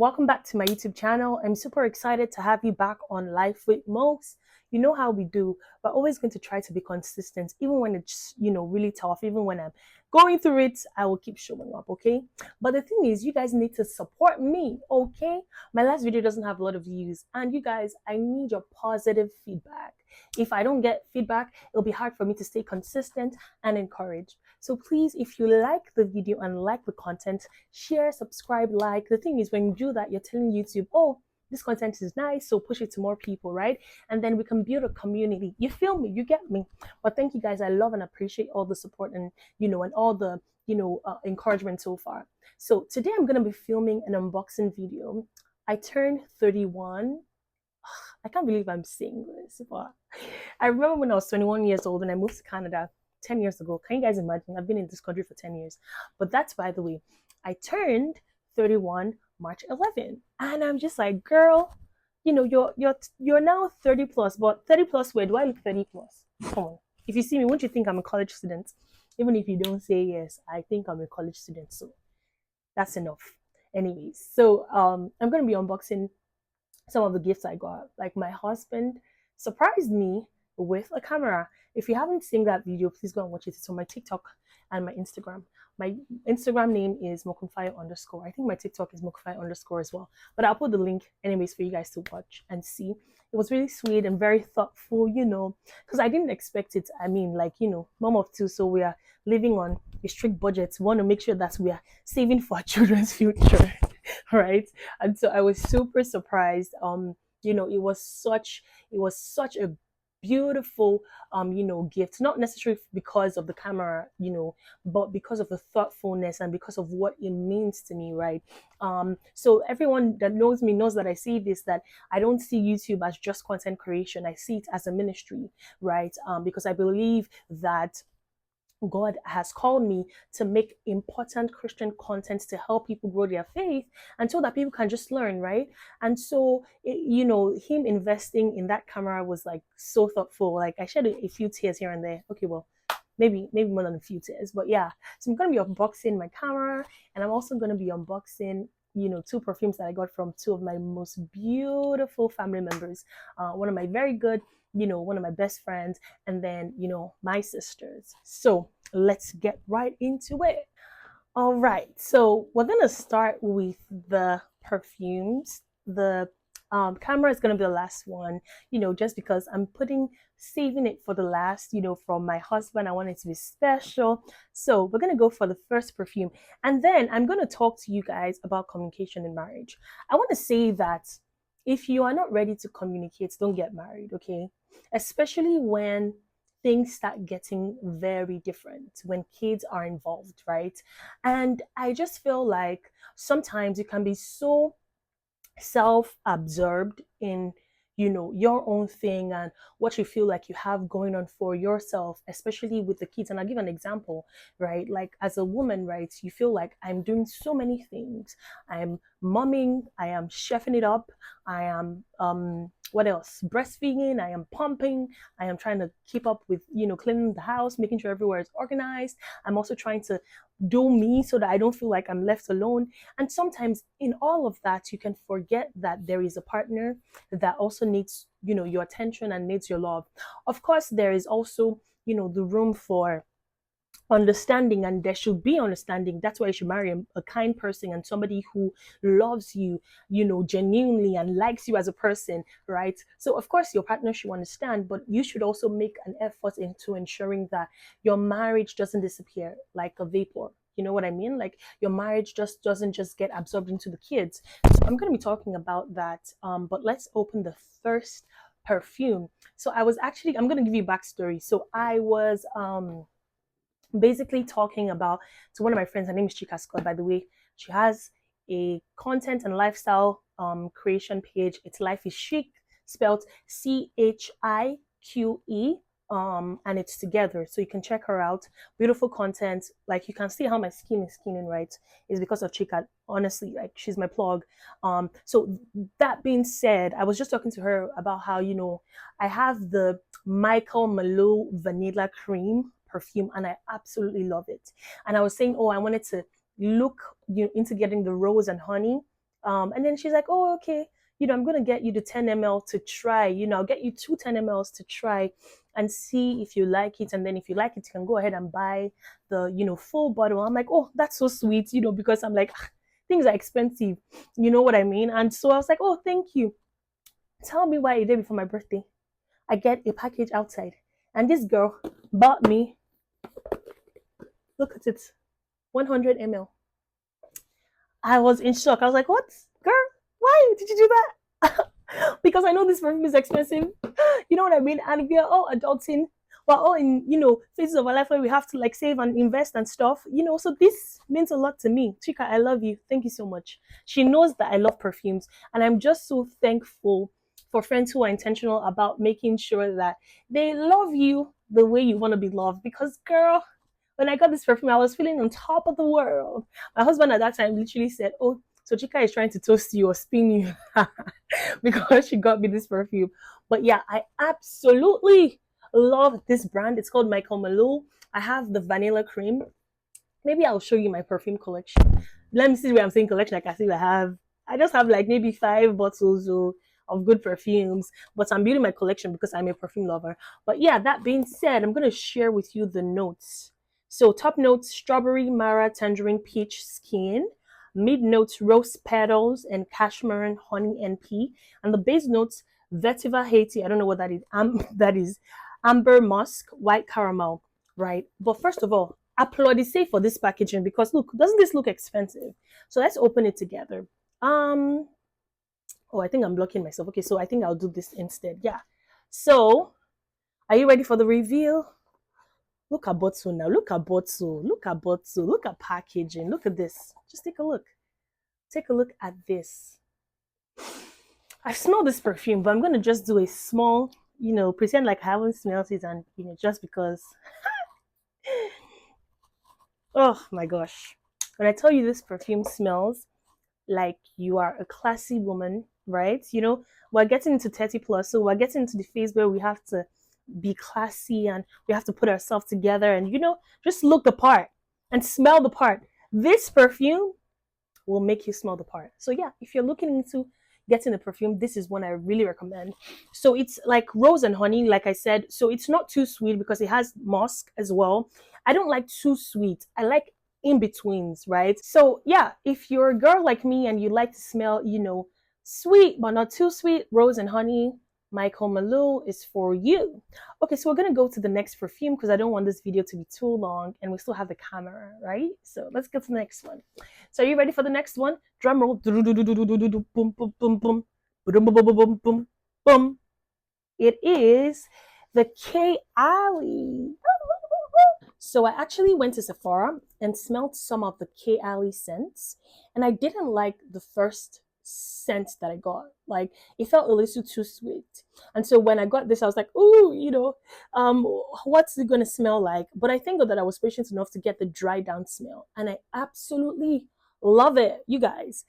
welcome back to my YouTube channel. I'm super excited to have you back on Life with Mokes. You know how we do. We're always going to try to be consistent, even when it's, really tough, even when I'm going through it, I will keep showing up, okay? But the thing is, you guys need to support me, okay? My last video doesn't have a lot of views, and you guys, I need your positive feedback. If I don't get feedback, it'll be hard for me to stay consistent and encouraged. So please, if you like the video and like the content, share, subscribe, like. The thing is, when you do that, you're telling YouTube, oh, this content is nice, so push it to more people, right? And then we can build a community. You feel me? You get me? But thank you guys. I love and appreciate all the support and, and all the, encouragement so far. So today I'm going to be filming an unboxing video. I turned 31. I can't believe I'm saying this, but I remember when I was 21 years old and I moved to Canada 10 years ago. Can you guys imagine? I've been in this country for 10 years. But that's, by the way, I turned 31 March 11. And I'm just like, girl, you're now 30 plus, but 30 plus, where do I look 30 plus? Come on. If you see me, won't you think I'm a college student? Even if you don't say yes, I think I'm a college student. So that's enough. Anyways, so I'm going to be unboxing some of the gifts I got. Like, my husband surprised me with a camera. If you haven't seen that video, please go and watch it. It's on my TikTok and my Instagram. My Instagram name is mokumfire_. I think my TikTok is mokumfire_ as well. But I'll put the link anyways for you guys to watch and see. It was really sweet and very thoughtful, because I didn't expect it. I mean, mom of two, so we are living on a strict budget. We want to make sure that we are saving for our children's future. Right? And so I was super surprised. It was such a beautiful gift, not necessarily because of the camera, but because of the thoughtfulness and because of what it means to me, right? So everyone that knows me knows that I see this, that I don't see YouTube as just content creation. I see it as a ministry, right? Because I believe that God has called me to make important Christian content to help people grow their faith and so that people can just learn, right? And so, him investing in that camera was like so thoughtful. Like, I shed a few tears here and there. Okay, well, maybe more than a few tears, but yeah. So I'm going to be unboxing my camera, and I'm also going to be unboxing two perfumes that I got from two of my most beautiful family members. One of my very good, one of my best friends, and then, my sisters. So let's get right into it. All right. So we're going to start with the perfumes. The camera is going to be the last one, just because I'm saving it for the last, from my husband. I want it to be special. So we're going to go for the first perfume. And then I'm going to talk to you guys about communication in marriage. I want to say that if you are not ready to communicate, don't get married, okay? Especially when things start getting very different, when kids are involved, right? And I just feel like sometimes you can be so self-absorbed in your own thing and what you feel like you have going on for yourself, especially with the kids. And I'll give an example, right? Like, as a woman, right, you feel like I'm doing so many things. I'm momming, I am chefing it up, I am what else, breastfeeding, I am pumping, I am trying to keep up with cleaning the house, making sure everywhere is organized. I'm also trying to do me so that I don't feel like I'm left alone. And sometimes in all of that, you can forget that there is a partner that also needs, your attention and needs your love. Of course, there is also, the room for understanding, and there should be understanding. That's why you should marry a kind person and somebody who loves you, genuinely, and likes you as a person, right? So of course your partner should understand, but you should also make an effort into ensuring that your marriage doesn't disappear like a vapor. You know what I mean? Like, your marriage doesn't just get absorbed into the kids. So I'm going to be talking about that. But let's open the first perfume. So I'm going to give you a backstory. So I was basically talking about to one of my friends. Her name is Chika Scott, by the way. She has a content and lifestyle creation page. It's Life is Chic, spelled CHIQE, and it's together, so you can check her out. Beautiful content. Like, you can see how my skin is skinning, right? It's because of Chika. Honestly, like, she's my plug. So that being said, I was just talking to her about how I have the Michael Malou Vanilla Cream perfume, and I absolutely love it. And I was saying, I wanted to look into getting the rose and honey, And then she's like, oh, okay, I'm going to get you the 10 ml to try. I'll get you two 10 mls to try and see if you like it. And then if you like it, you can go ahead and buy the, full bottle. I'm like, oh, that's so sweet, because I'm like, things are expensive. You know what I mean? And so I was like, oh, thank you. Tell me why a day before my birthday, I get a package outside. And this girl bought me, look at it, 100 ml. I was in shock. I was like, what? Girl, why did you do that? Because I know this perfume is expensive. You know what I mean? And we are all adulting. We're all in, phases of our life where we have to like save and invest and stuff. So this means a lot to me. Chika, I love you. Thank you so much. She knows that I love perfumes. And I'm just so thankful for friends who are intentional about making sure that they love you the way you want to be loved. Because, girl, when I got this perfume, I was feeling on top of the world. My husband at that time literally said, oh, so Chika is trying to toast you or spin you because she got me this perfume. But yeah, I absolutely love this brand. It's called Michael Malou. I have the vanilla cream. Maybe I'll show you my perfume collection. Let me see where I'm saying collection. Like I just have like maybe 5 bottles of good perfumes, but I'm building my collection because I'm a perfume lover. But yeah, that being said, I'm going to share with you the notes. So top notes, strawberry, mara, tangerine, peach, skin. Mid notes, rose petals and cashmere, honey, and pea. And the base notes, vetiver, Haiti. I don't know what that is. That is amber, musk, white caramel, right? But first of all, applaudissez for this packaging because look, doesn't this look expensive? So let's open it together. Oh, I think I'm blocking myself. Okay, so I think I'll do this instead. Yeah. So, are you ready for the reveal? Look at bottle now. Look at bottle. Look at bottle. Look at packaging. Look at this. Just take a look. Take a look at this. I smell this perfume, but I'm going to just do a small, pretend like I haven't smelled it and, just because. Oh my gosh. When I tell you this perfume smells like you are a classy woman, right? We're getting into 30 plus, so we're getting into the phase where we have to be classy and we have to put ourselves together and just look the part and smell the part. This perfume will make you smell the part. So yeah, if you're looking into getting a perfume, this is one I really recommend. So it's like rose and honey, like I said. So it's not too sweet because it has musk as well. I don't like too sweet. I like in betweens, right? So yeah, if you're a girl like me and you like to smell, sweet but not too sweet, rose and honey, Michael Malou is for you. Okay, so we're gonna go to the next perfume because I don't want this video to be too long and we still have the camera, right? So let's go to the next one. So are you ready for the next one? Drum roll. Boom, boom, boom, boom, boom, boom, boom, boom, boom. It is the K Alley. So I actually went to Sephora and smelled some of the K Alley scents, and I didn't like the first scent that I got. Like it felt a little too sweet. And so when I got this, I was like, ooh, what's it gonna smell like? But I thank God that I was patient enough to get the dry down smell, and I absolutely love it, you guys.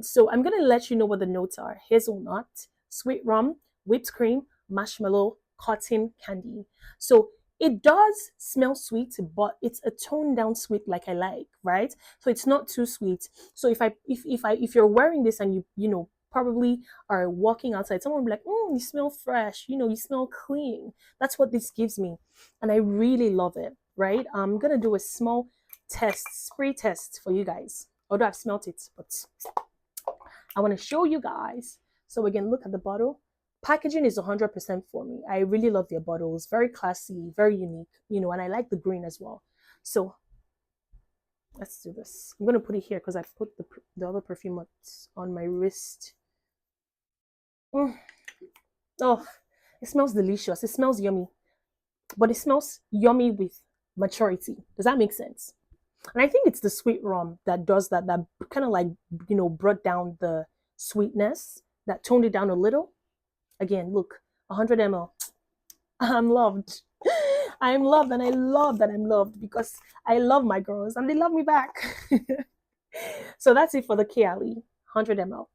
So I'm gonna let you know what the notes are: hazelnut, sweet rum, whipped cream, marshmallow, cotton candy. So it does smell sweet, but it's a toned down sweet like I like, right? So it's not too sweet. So if you're wearing this and you probably are walking outside, someone will be like, you smell fresh, you smell clean. That's what this gives me. And I really love it, right? I'm gonna do a small spray test for you guys. Although I've smelt it, but I want to show you guys. So again, look at the bottle. Packaging is 100% for me. I really love their bottles. Very classy, very unique, and I like the green as well. So let's do this. I'm going to put it here because I've put the other perfume on my wrist. Oh, it smells delicious. It smells yummy. But it smells yummy with maturity. Does that make sense? And I think it's the sweet rum that does that kind of like, brought down the sweetness, that toned it down a little. Again, look, 100 ml. I'm loved. I'm loved, and I love that I'm loved because I love my girls and they love me back. So that's it for the K Alley 100 ml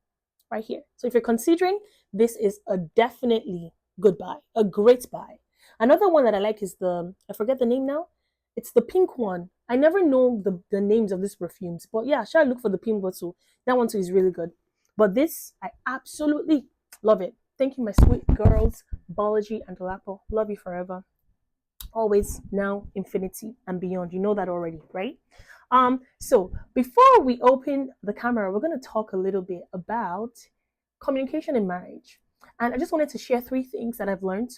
right here. So if you're considering, this is a definitely good buy, a great buy. Another one that I like is I forget the name now. It's the pink one. I never know the names of these perfumes, but yeah, shall I look for the pink bottle? That one too is really good. But this, I absolutely love it. Thank you, my sweet girls, Biology and Dolapo. Love you forever. Always, now, infinity, and beyond. You know that already, right? So before we open the camera, we're going to talk a little bit about communication in marriage. And I just wanted to share three things that I've learned,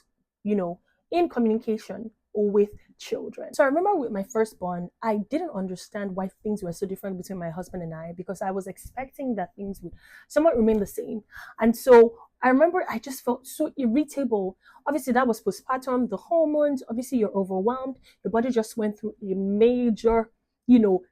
you know, in communication with children. So I remember with my firstborn, I didn't understand why things were so different between my husband and I, because I was expecting that things would somewhat remain the same. And so I remember I just felt so irritable. Obviously, that was postpartum, the hormones. Obviously, you're overwhelmed. Your body just went through a major,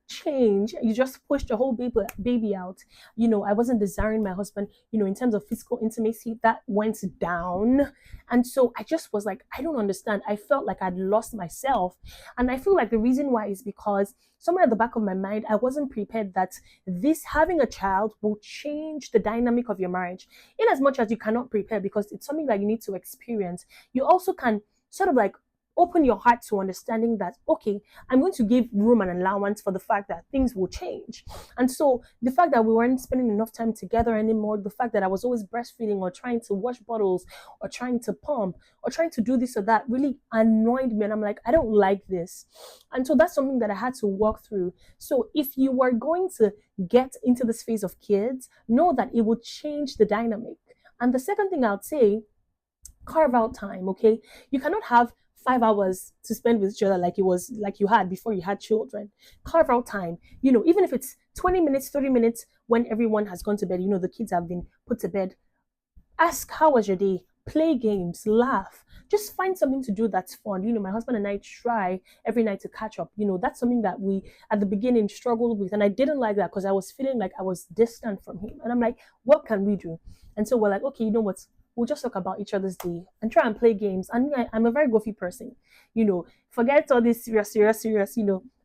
change. You just pushed the whole baby out. I wasn't desiring my husband, in terms of physical intimacy, that went down. And so I just was like, I don't understand. I felt like I'd lost myself. And I feel like the reason why is because somewhere at the back of my mind, I wasn't prepared that this having a child will change the dynamic of your marriage. In as much as you cannot prepare, because it's something that you need to experience, you also can sort of like open your heart to understanding that, okay, I'm going to give room and allowance for the fact that things will change. And so the fact that we weren't spending enough time together anymore, the fact that I was always breastfeeding or trying to wash bottles or trying to pump or trying to do this or that really annoyed me. And I'm like, I don't like this. And so that's something that I had to walk through. So if you are going to get into this phase of kids, know that it will change the dynamic. And the second thing I would say, carve out time, okay? You cannot have 5 hours to spend with each other like it was like you had before you had children. Carve out time, even if it's 20 minutes, 30 minutes when everyone has gone to bed, the kids have been put to bed. Ask, how was your day? Play games, laugh. Just find something to do that's fun. My husband and I try every night to catch up. That's something that we at the beginning struggled with. And I didn't like that because I was feeling like I was distant from him. And I'm like, what can we do? And so we're like, okay, you know what? We'll just talk about each other's day and try and play games. And I'm a very goofy person. Forget all this serious.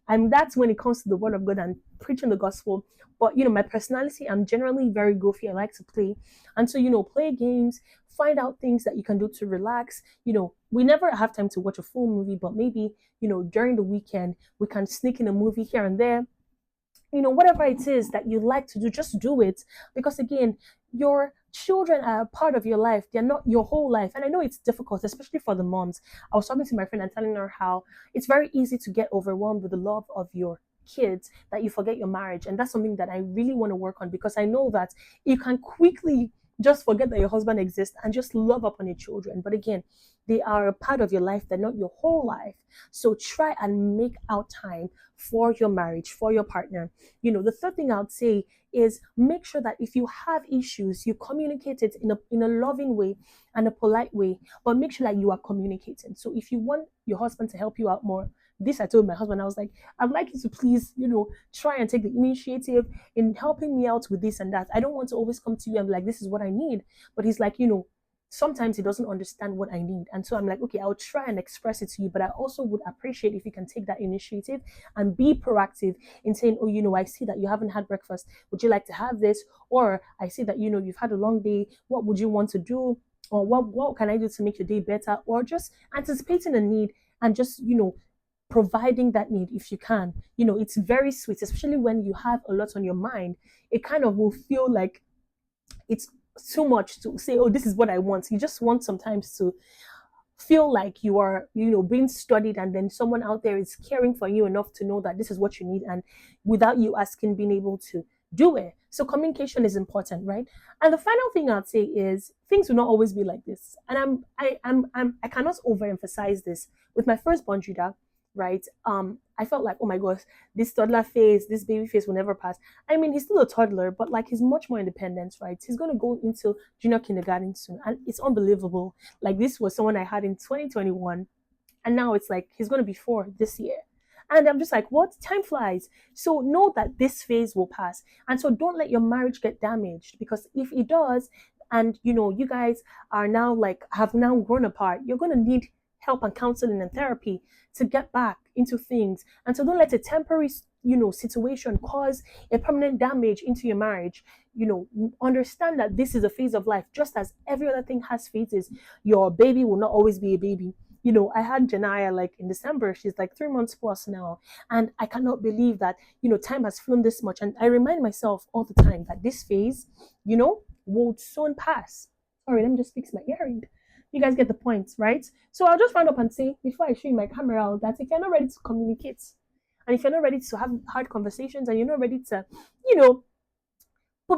I'm that's when it comes to the word of God and preaching the gospel. But my personality, I'm generally very goofy. I like to play. And so, play games, find out things that you can do to relax. We never have time to watch a full movie, but maybe, during the weekend, we can sneak in a movie here and there. Whatever it is that you like to do, just do it. Because again, your children are a part of your life. They're not your whole life. And I know it's difficult, especially for the moms. I was talking to my friend and telling her how it's very easy to get overwhelmed with the love of your kids that you forget your marriage. And that's something that I really want to work on, because I know that you can quickly just forget that your husband exists and just love upon your children. But again, they are a part of your life. They're not your whole life. So try and make out time for your marriage, for your partner. The third thing I would say is make sure that if you have issues, you communicate it in a loving way and a polite way, but make sure that you are communicating. So if you want your husband to help you out more, this I told my husband, I was like, I'd like you to please, try and take the initiative in helping me out with this and that. I don't want to always come to you and be like, this is what I need. But he's like, sometimes he doesn't understand what I need. And so I'm like, okay, I'll try and express it to you, but I also would appreciate if you can take that initiative and be proactive in saying, oh, I see that you haven't had breakfast. Would you like to have this? Or I see that, you've had a long day. What would you want to do? Or what can I do to make your day better? Or just anticipating a need and just, providing that need if you can. It's very sweet, especially when you have a lot on your mind. It kind of will feel like it's too much to say, oh, this is what I want. You just want sometimes to feel like you are, being studied, and then someone out there is caring for you enough to know that this is what you need, and without you asking, being able to do it. So communication is important, right? And the final thing I'd say is things will not always be like this. And I cannot overemphasize this. With my firstborn Judah, right? I felt like, oh my gosh, this toddler phase, this baby phase will never pass. I mean, he's still a toddler, but like he's much more independent, right? He's gonna go into junior kindergarten soon, and it's unbelievable. Like this was someone I had in 2021, and now it's like he's gonna be 4 this year. And I'm just like, what? Time flies. So know that this phase will pass. And so don't let your marriage get damaged, because if it does, and you guys are now like have now grown apart, you're gonna need help and counseling and therapy to get back into things. And so don't let a temporary situation cause a permanent damage into your marriage. Understand that this is a phase of life, just as every other thing has phases. Your baby will not always be a baby. I had Janaya like in December. She's like 3 months plus now. And I cannot believe that, time has flown this much. And I remind myself all the time that this phase, will soon pass. Sorry, let me just fix my earring. You guys get the point, right? So I'll just round up and say, before I show you my camera, that if you're not ready to communicate, and if you're not ready to have hard conversations, and you're not ready to,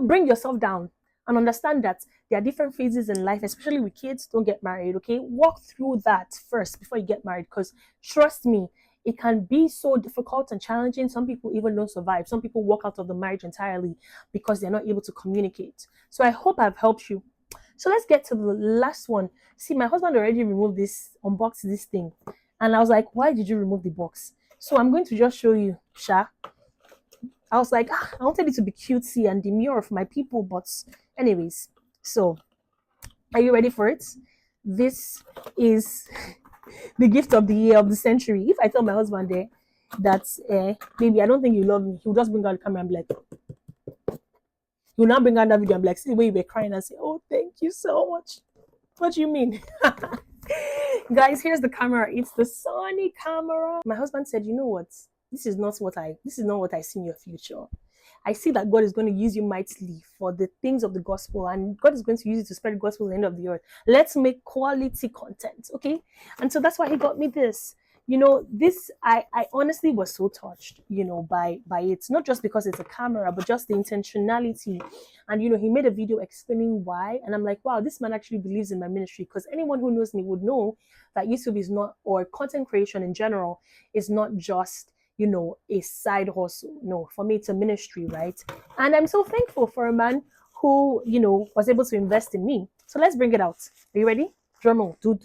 bring yourself down and understand that there are different phases in life, especially with kids. Don't get married, okay? Walk through that first before you get married, because trust me, it can be so difficult and challenging. Some people even don't survive. Some people walk out of the marriage entirely because they're not able to communicate. So I hope I've helped you. So let's get to the last one. See, my husband already removed unboxed this thing. And I was like, why did you remove the box? So I'm going to just show you, Sha. I was like, I wanted it to be cutesy and demure for my people, but anyways. So, are you ready for it? This is the gift of the year, of the century. If I tell my husband there that maybe I don't think you love me, he'll just bring out the camera and be like, he'll now bring out that video and be like, see the way you were crying and say, oh, thank you so much. What do you mean? Guys, here's the camera. It's the Sony camera. My husband said, you know what? This is not what I see in your future. I see that God is going to use you mightily for the things of the gospel, and God is going to use you to spread the gospel at the end of the earth. Let's make quality content, okay? And so that's why he got me this. This I honestly was so touched, by it. Not just because it's a camera, but just the intentionality. And he made a video explaining why. And I'm like, wow, this man actually believes in my ministry, because anyone who knows me would know that YouTube is not, or content creation in general, is not just a side hustle. No, for me, it's a ministry, right? And I'm so thankful for a man who, was able to invest in me. So let's bring it out. Are you ready? Drum roll. Here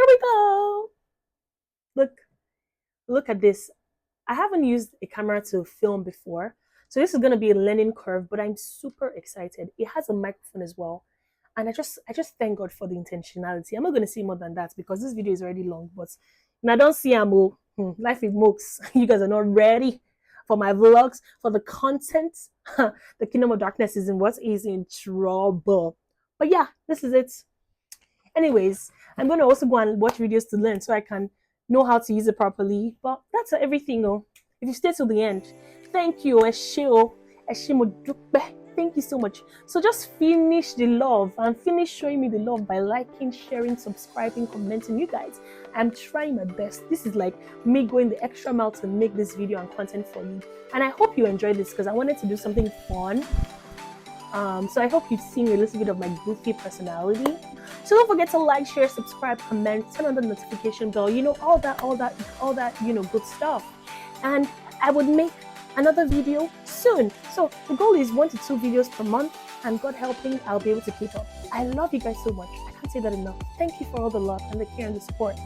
we go. Look at this. I haven't used a camera to film before, so this is going to be a learning curve, but I'm super excited. It has a microphone as well. And I just thank God for the intentionality. I'm not going to say more than that because this video is already long, but I don't see Life with Mokes. You guys are not ready for my vlogs, for the content. The kingdom of darkness is in trouble. But yeah, this is it. Anyways, I'm going to also go and watch videos to learn so I can know how to use it properly. But that's everything. If you stay till the end, thank you. Thank you so much. So just finish the love and finish showing me the love by liking, sharing, subscribing, commenting. You guys, I'm trying my best. This is like me going the extra mile to make this video and content for you. And I hope you enjoyed this because I wanted to do something fun. So I hope you've seen a little bit of my goofy personality. So don't forget to like, share, subscribe, comment, turn on the notification bell. All that, good stuff. And I would make another video soon. So the goal is 1 to 2 videos per month, and God helping, I'll be able to keep up. I love you guys so much. I can't say that enough. Thank you for all the love and the care and the support.